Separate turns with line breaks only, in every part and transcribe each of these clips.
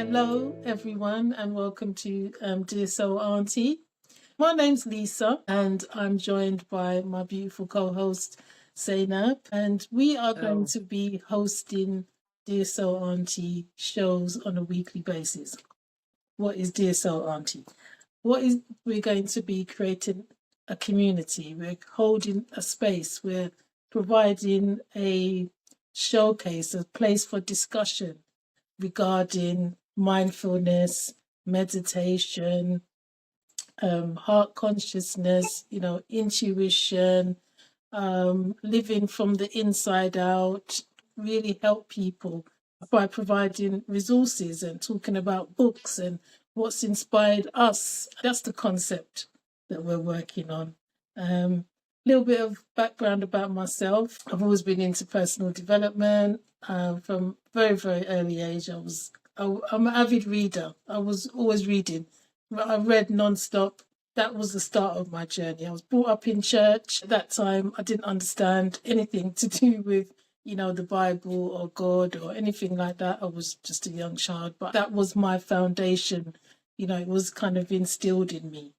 Hello, everyone, and welcome to Dear Soul Auntie. My name's Lisa, and I'm joined by my beautiful co-host Sainab, and we are going
Hello.
to be hosting Dear Soul Auntie shows on a weekly basis. What is Dear Soul Auntie? We're going to be creating a community. We're holding a space. We're providing a showcase, a place for discussion regarding mindfulness, meditation, heart consciousness, intuition, living from the inside out, really help people by providing resources and talking about books and what's inspired us. That's the concept that we're working on. Little bit of background about myself. I've always been into personal development. From very, very early age, I'm an avid reader. I was always reading. I read non-stop. That was the start of my journey. I was brought up in church. At that time, I didn't understand anything to do with, the Bible or God or anything like that. I was just a young child, but that was my foundation. It was kind of instilled in me,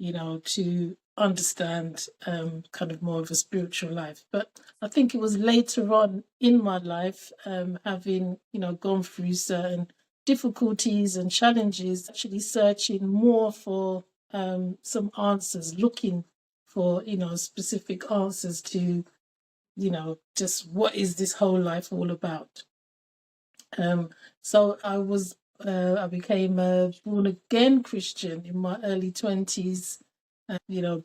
to understand kind of more of a spiritual life. But I think it was later on in my life, having, gone through certain difficulties and challenges, actually searching more for some answers, looking for, specific answers to, just what is this whole life all about. So I became a born again Christian in my early 20s,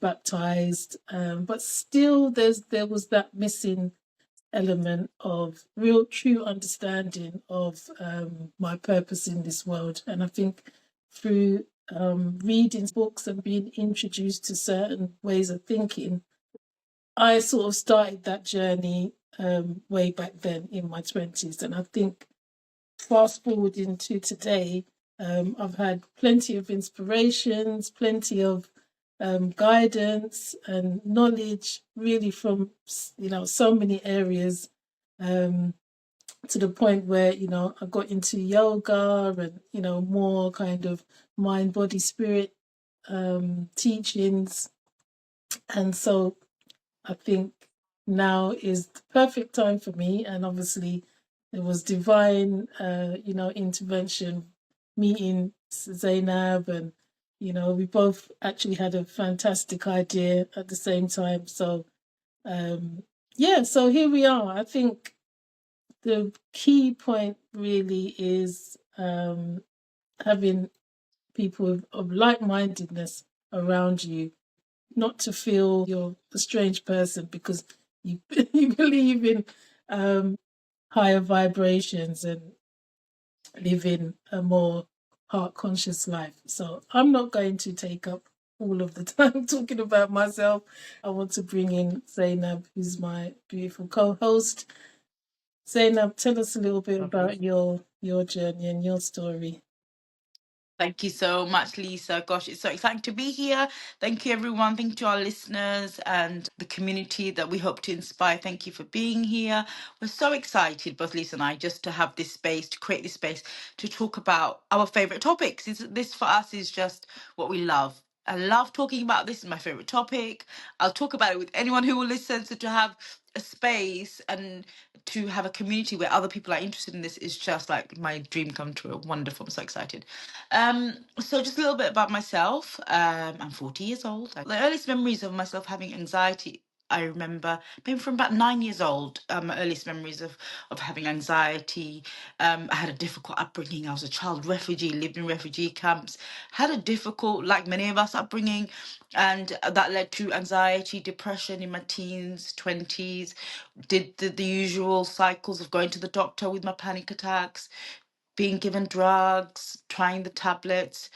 baptized. But still, there was that missing element of real, true understanding of my purpose in this world. And I think through reading books and being introduced to certain ways of thinking, I sort of started that journey way back then in my 20s. And I think fast forward into today, I've had plenty of inspirations, plenty of guidance and knowledge, really from so many areas, to the point where I got into yoga and more kind of mind, body, spirit teachings, and so I think now is the perfect time for me. And obviously, it was divine, intervention, meeting Zainab, and we both actually had a fantastic idea at the same time. So, yeah, so here we are. I think the key point really is having people of like-mindedness around you, not to feel you're a strange person because you you believe in higher vibrations and live in a more heart conscious life. So I'm not going to take up all of the time talking about myself. I want to bring in Zainab, who's my beautiful co-host. Zainab, tell us a little bit
Lovely.
about your journey and your story.
Thank you so much, Lisa. Gosh, it's so exciting to be here. Thank you, everyone. Thank you to our listeners and the community that we hope to inspire. Thank you for being here. We're so excited, both Lisa and I, just to have this space, to create this space to talk about our favorite topics. This for us is just what we love. I love talking about this. Is my favorite topic. I'll talk about it with anyone who will listen. So to have a space and to have a community where other people are interested in this is just like my dream come true. Wonderful. I'm so excited. So just a little bit about myself. I'm 40 years old. The earliest memories of myself having anxiety, I remember maybe from about 9 years old. My earliest memories of having anxiety. I had a difficult upbringing. I was a child refugee, lived in refugee camps, had a difficult, like many of us, upbringing, and that led to anxiety, depression in my teens, 20s. Did the usual cycles of going to the doctor with my panic attacks, being given drugs, trying the tablets,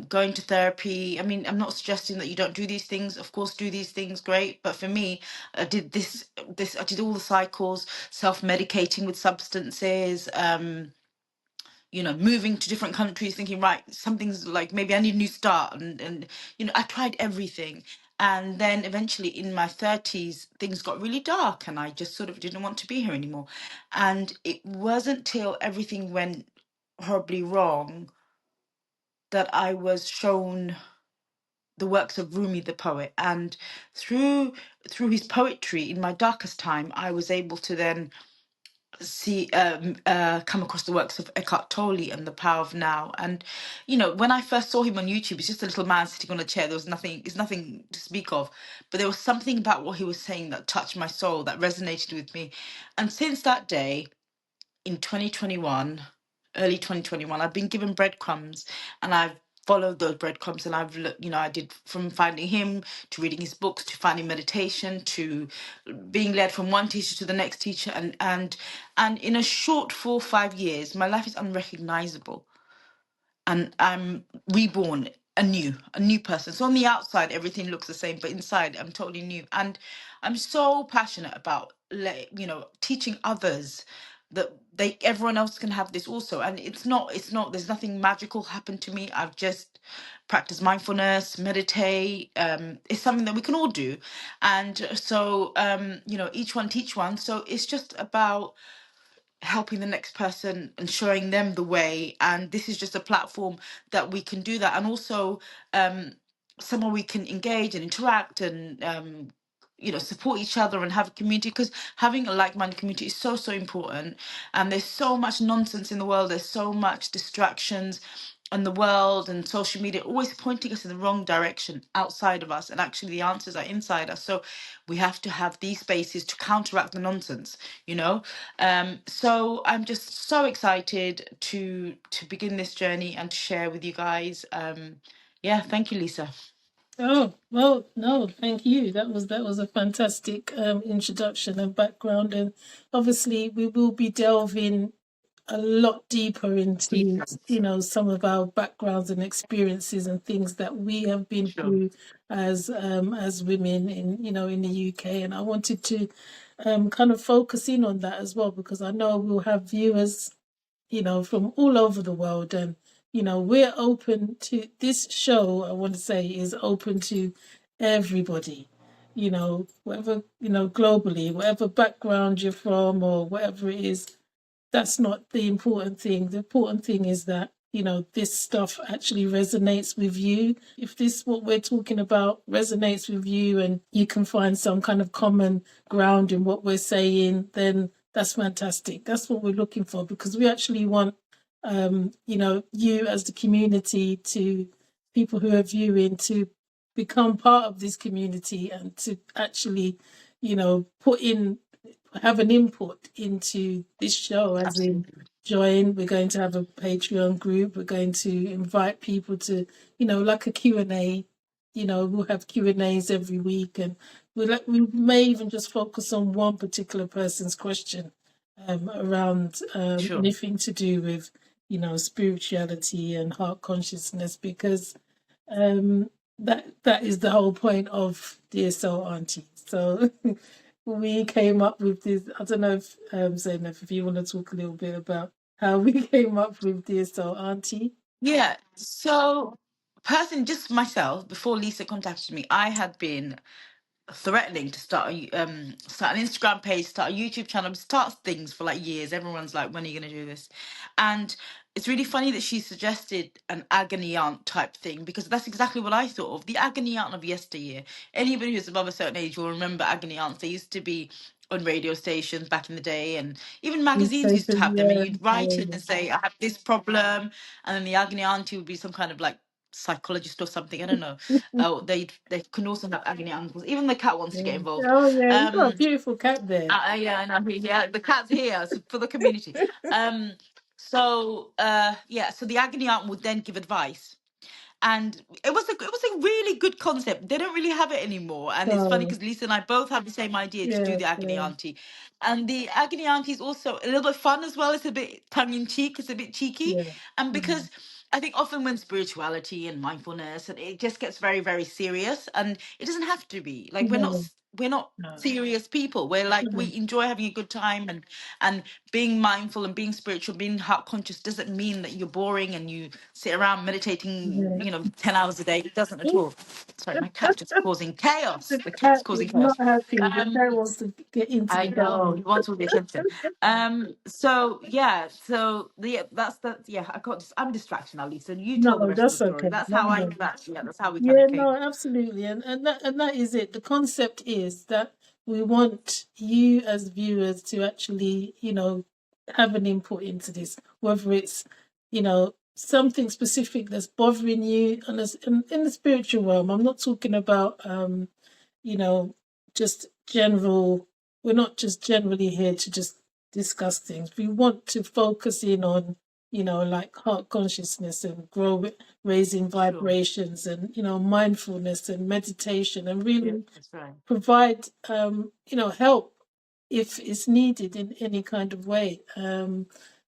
going to therapy. I mean, I'm not suggesting that you don't do these things. Of course, do these things, great. But for me, I did I did all the cycles, self-medicating with substances, moving to different countries, thinking, right, something's like maybe I need a new start, and I tried everything. And then eventually in my 30s, things got really dark and I just sort of didn't want to be here anymore. And it wasn't till everything went horribly wrong that I was shown the works of Rumi the poet, and through his poetry in my darkest time, I was able to then see come across the works of Eckhart Tolle and the power of now. And when I first saw him on YouTube, he's just a little man sitting on a chair. There was nothing, it's nothing to speak of, but there was something about what he was saying that touched my soul, that resonated with me. And since that day in 2021, early 2021, I've been given breadcrumbs, and I've followed those breadcrumbs, and I've I did, from finding him to reading his books to finding meditation to being led from one teacher to the next teacher, and in a short 4 or 5 years my life is unrecognizable, and I'm reborn a new person. So on the outside, everything looks the same, but inside, I'm totally new. And I'm so passionate about, teaching others that everyone else can have this also. And there's nothing magical happened to me. I've just practiced mindfulness, meditate. It's something that we can all do. And so, each one teach one. So it's just about helping the next person and showing them the way, and this is just a platform that we can do that, and also um somewhere we can engage and interact and support each other and have a community, because having a like-minded community is so important. And there's so much nonsense in the world, there's so much distractions, and the world and social media always pointing us in the wrong direction outside of us, and actually the answers are inside us. So we have to have these spaces to counteract the nonsense, so I'm just so excited to begin this journey and to share with you guys. Yeah, thank you, Lisa.
Oh, well, no, thank you. That was a fantastic introduction and background, and obviously we will be delving a lot deeper into
Deeper.
some of our backgrounds and experiences and things that we have been
Sure.
through as women in the UK. And I wanted to kind of focus in on that as well, because I know we'll have viewers from all over the world. And, we're open to this show. I want to say is open to everybody, whatever, globally, whatever background you're from or whatever it is. That's not the important thing. The important thing is that, this stuff actually resonates with you. If this, what we're talking about, resonates with you and you can find some kind of common ground in what we're saying, then that's fantastic. That's what we're looking for, because we actually want, you as the community, to people who are viewing, to become part of this community and to actually, put in, have an input into this show, as in
Absolutely.
join. We're going to have a Patreon group. We're going to invite people to, like a Q&A. We'll have Q&As every week, and we may even just focus on one particular person's question around
Sure.
anything to do with, spirituality and heart consciousness, because that is the whole point of Dear Soul Auntie. So we came up with this. I don't know if Zainab, if you want to talk a little bit about how we came up with Dear Soul Auntie.
Yeah. So, person, just myself, before Lisa contacted me, I had been threatening to start an Instagram page, start a YouTube channel, start things for like years. Everyone's like, when are you going to do this? And it's really funny that she suggested an agony aunt type thing, because that's exactly what I thought of. The agony aunt of yesteryear. Anybody who's above a certain age will remember agony aunts. They used to be on radio stations back in the day, and even magazines used to
Newspapers,
have them, and
yeah,
you'd write in
yeah,
and say, I have this problem, and then the agony auntie would be some kind of like psychologist or something. I don't know.
yeah.
Oh, they can also have agony uncles. Even the cat wants to get involved.
Oh yeah, you've got a
Um,
beautiful cat there.
yeah, I know. Yeah, the cat's here so for the community. Um, so the agony aunt would then give advice, and it was a really good concept. They don't really have it anymore, and it's funny
Oh
because Lisa and I both have the same idea to do
yeah,
the agony
yeah,
auntie, and the agony auntie is also a little bit fun as well. It's a bit tongue in cheek. It's a bit cheeky,
yeah,
and
mm,
because I think often when spirituality and mindfulness, and it just gets very very serious, and it doesn't have to be like we're not.
no,
we're not
No.
serious people. We're like,
Mm.
we enjoy having a good time, and being mindful and being spiritual, being heart conscious doesn't mean that you're boring and you sit around meditating,
Yeah.
10 hours a day. It doesn't at all. Sorry, my cat just causing chaos.
The
The cat's
cat
causing
is
chaos.
not happy. The
Um,
cat wants to get into
I
the
know he
garden.
wants all the attention. So yeah, yeah. I got. I'm distracted now, Lisa. You tell the
No,
rest of the
that's
story.
okay.
That's
No,
how I.
no.
Yeah, that's how we kind
Yeah,
of
no,
came.
absolutely. And that is it. The concept is that we want you as viewers to actually, have an input into this, whether it's, something specific that's bothering you and in the spiritual realm. I'm not talking about you know, just general, we're not just generally here to just discuss things. We want to focus in on, like heart consciousness and raising
Sure.
vibrations and, mindfulness and meditation and
Yeah,
really
that's right.
provide, help if it's needed in any kind of way.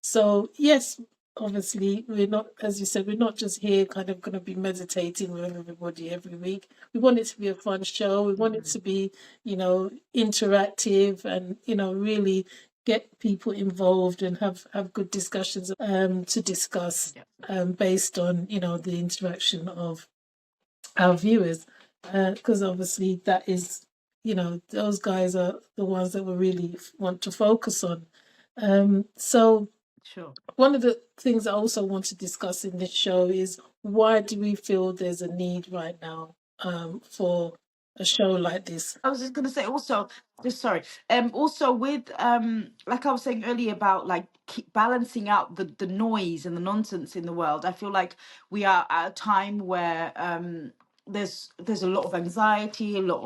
So yes, obviously we're not, as you said, we're not just here kind of going to be meditating with everybody every week. We want it to be a fun show. We want it
Mhm.
to be, interactive and, really get people involved and have good discussions to discuss
Yeah,
based on, the interaction of our viewers, because obviously that is, those guys are the ones that we really want to focus on. So
sure.
one of the things I also want to discuss in this show is why do we feel there's a need right now for a show like this?
I was just gonna say also, just sorry. Also with like I was saying earlier about like keep balancing out the noise and the nonsense in the world. I feel like we are at a time where there's a lot of anxiety, a lot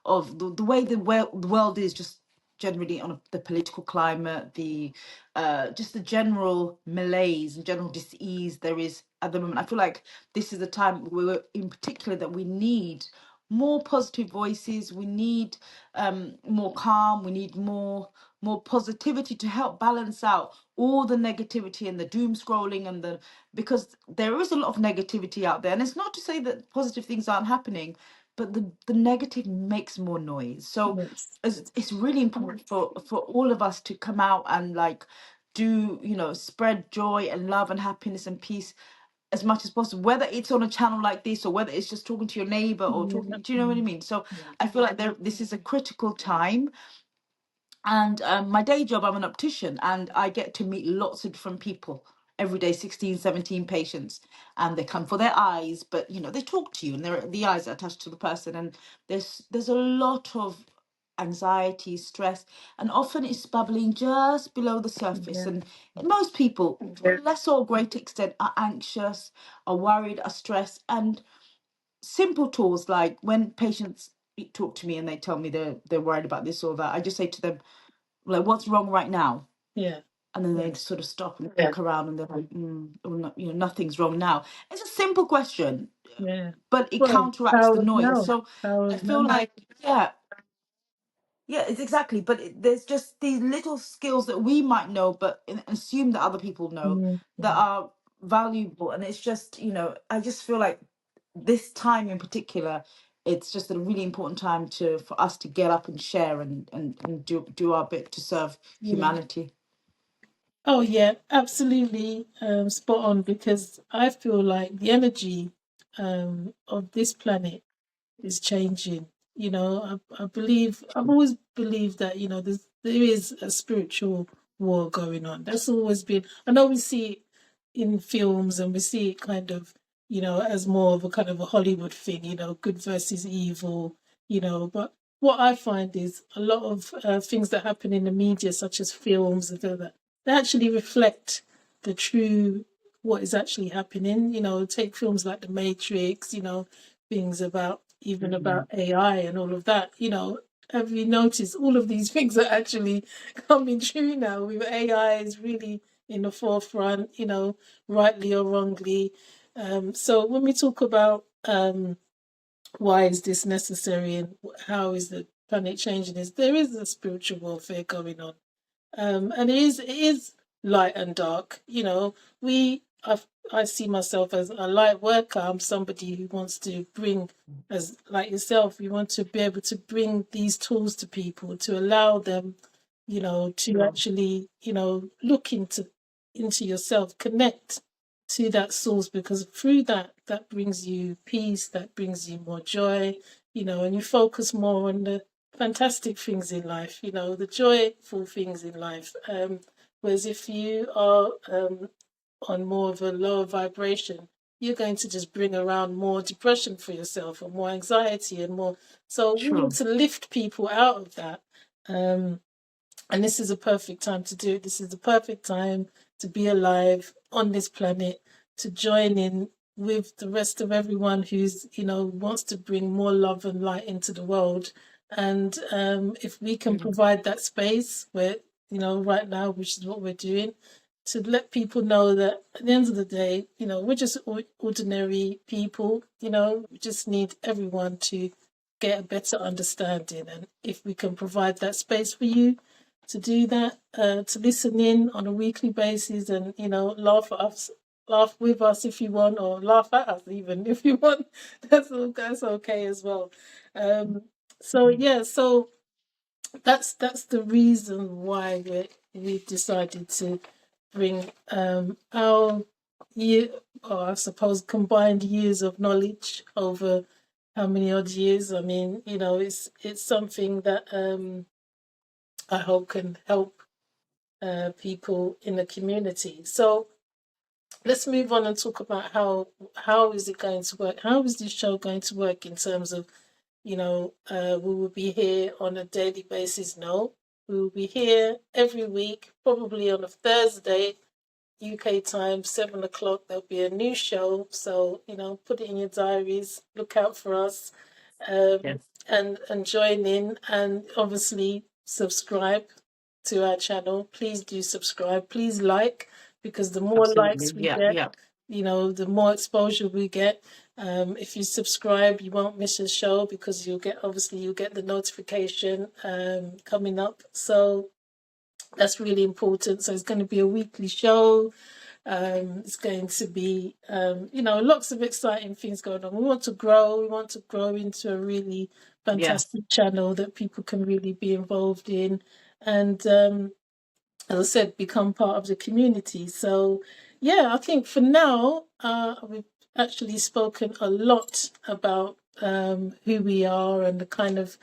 of the way the world is just generally on the political climate, the just the general malaise and general dis-ease there is at the moment. I feel like this is the time where, in particular, that we need more positive voices. We need more calm. We need more positivity to help balance out all the negativity and the doom scrolling and the because there is a lot of negativity out there. And it's not to say that positive things aren't happening, but the negative makes more noise. So
Yes.
it's really important for all of us to come out and like do spread joy and love and happiness and peace as much as possible, whether it's on a channel like this or whether it's just talking to your neighbor or
Yeah.
talking, do you know what I mean? So I feel like this is a critical time. And my day job, I'm an optician and I get to meet lots of different people every day, 16, 17 patients, and they come for their eyes, but they talk to you and the eyes are attached to the person, and there's a lot of anxiety, stress, and often it's bubbling just below the surface.
Yeah.
And most people, to a less or greater extent, are anxious, are worried, are stressed. And simple tools like when patients talk to me and they tell me they're worried about this or that, I just say to them, like, what's wrong right now?
Yeah.
And then they sort of stop and look around and they're like, oh, no, nothing's wrong now. It's a simple question,
Yeah.
but it
Well,
counteracts
how
the noise.
no?
So
How
I feel
no?
like, yeah, yeah, it's exactly. But there's just these little skills that we might know, but assume that other people know that
Mm-hmm.
are valuable. And it's just, I just feel like this time in particular, it's just a really important time for us to get up and share and do our bit to serve
Yeah.
humanity.
Oh yeah, absolutely spot on because I feel like the energy of this planet is changing. I believe I've always believed that there is a spiritual war going on. That's always been. I know we see it in films and we see it kind of as more of a kind of a Hollywood thing. Good versus evil. But what I find is a lot of things that happen in the media, such as films and all that, they actually reflect the true what is actually happening. Take films like The Matrix. Things about even
Mhm.
about AI and all of that. Have you noticed all of these things are actually coming true now with AI is really in the forefront, rightly or wrongly. So when we talk about why is this necessary and how is the planet changing, is there is a spiritual warfare going on, and it is light and dark. We I see myself as a light worker. I'm somebody who wants to bring, as like yourself, you want to be able to bring these tools to people to allow them, to
Sure.
actually, look into yourself, connect to that source, because through that brings you peace, that brings you more joy, and you focus more on the fantastic things in life, the joyful things in life. Whereas if you are on more of a lower vibration, you're going to just bring around more depression for yourself and more anxiety and more. So we need
Sure.
to lift people out of that. Um, and this is a perfect time to do it. This is the perfect time to be alive on this planet, to join in with the rest of everyone who's, wants to bring more love and light into the world. And if we can
Mhm.
provide that space where, right now, which is what we're doing, to let people know that at the end of the day, we're just ordinary people, we just need everyone to get a better understanding. And if we can provide that space for you, to do that, to listen in on a weekly basis, and laugh at us, laugh with us if you want, or laugh at us even if you want. That's okay as well. Um, so yeah, so that's the reason why we've decided to bring our year, or I suppose combined years of knowledge over how many odd years. I mean, it's something that I hope can help people in the community. So let's move on and talk about how is it going to work? How is this show going to work in terms of, we will be here on a daily basis? No, we will be here every week, probably on a Thursday, UK time, 7 o'clock. There'll be a new show. So, put it in your diaries, look out for us,
Yes.
and join in, and obviously subscribe to our channel. Please do subscribe. Please like, because the more likes
Absolutely.
we
Yeah.
get,
Yeah.
the more exposure we get. If you subscribe, you won't miss a show, because you'll get the notification coming up. So that's really important. So it's going to be a weekly show. It's going to be, lots of exciting things going on. We want to grow. We want to grow into a really
Yes.
fantastic channel that people can really be involved in, and as I said, become part of the community. So, yeah, I think for now, we've actually spoken a lot about who we are and the kind of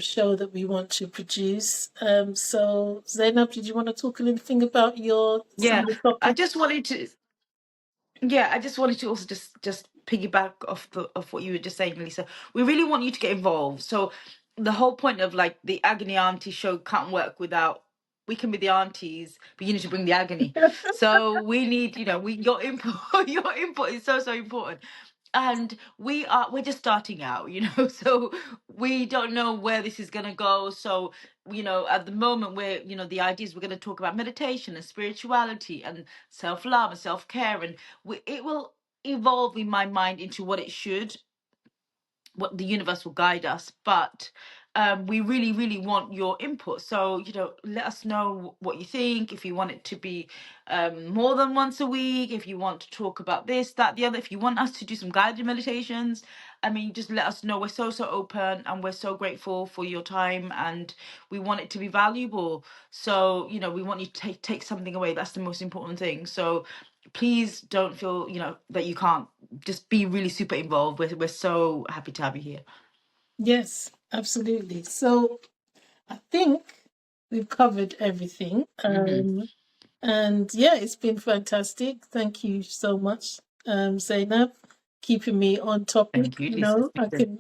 show that we want to produce. So, Zainab, did you want to talk anything about some
Yeah.
of the
I
topics?
just wanted to. Yeah, I just wanted to also just piggyback off what you were just saying, Lisa. We really want you to get involved. So the whole point of like the Agony Auntie show can't work without, we can be the aunties, but you need to bring the agony. So we need, we your input your input is so important. And we're just starting out, so we don't know where this is going to go. So at the moment, we're the idea is we're going to talk about meditation and spirituality and self-love and self-care, and it will evolve in my mind into what it should, what the universe will guide us. But we really really want your input, so let us know what you think. If you want it to be more than once a week, if you want to talk about this, that, the other, if you want us to do some guided meditations, I mean, just let us know. We're so open, and we're so grateful for your time, and we want it to be valuable. So we want you to take something away. That's the most important thing. So please don't feel that you can't. Just be really super involved. We're so happy to have you here.
Yes, absolutely. So I think we've covered everything.
Hmm.
And yeah, it's been fantastic. Thank you so much, Zainab, keeping me on topic.
Thank you, Lisa.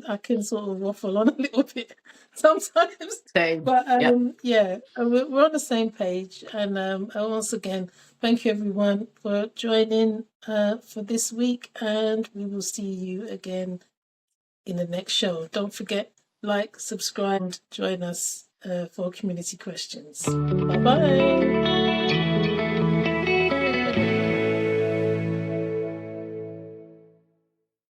I can sort of waffle on a little bit sometimes,
Same.
but
Yep.
yeah, we're on the same page. And once again, thank you everyone for joining for this week, and we will see you again in the next show. Don't forget, like, subscribe, and join us for community questions. Bye bye.